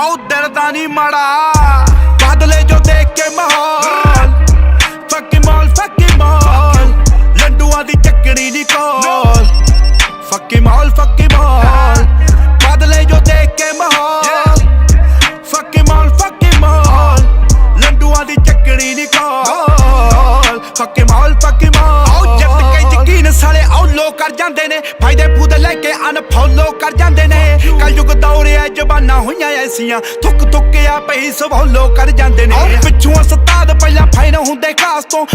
ਆਓ ਦਿਲ ਦਾ ਨਹੀਂ ਮਾੜਾ ਬਦਲੇ ਜੋ ਦੇਖ ਕੇ ਮਾਹੌਲ ਫੱਕੀ ਮਾਲ ਲੰਡੂਆਂ ਦੀ ਚੱਕੜੀ ਨੀ ਕੋਲ ਫੱਕੀ ਮਾਲ ਬਦਲੇ ਜੋ ਦੇਖ ਕੇ ਮਾਹੌਲ ਫੱਕੀ ਮਾਲ ਲੰਡੂਆਂ ਦੀ ਚੱਕੜੀ ਨੀ ਕੋਲ ਫੱਕੀ ਮਾਲ ਆਓ ਜੱਟ ਕੇ ਯਕੀਨ ਸਾਲੇ ਔਲੋ ਕਰ ਜਾਂਦੇ ਨੇ ਫਾਇਦੇ ਫੂਦੇ ਲੈ ਕੇ ਅਨਫੋਲੋ ਕਰ ਜਾਂਦੇ ਨੇ ਕਲਯੁਗ ਦੌਰਿਆ ਜ਼ਬਾਨਾਂ ਹੋਈਆਂ ਐਸੀਆਂ ਥੁੱਕ ਆ ਪਈ ਸਵੋਲੋ ਕਰ ਜਾਂਦੇ ਨੇ ਪਿੱਛੋਂ ਉਸਤਾਦ ਪਹਿਲਾਂ ਫਾਇਨ ਹੁੰਦੇ ਖਾਸ ਤੋਂ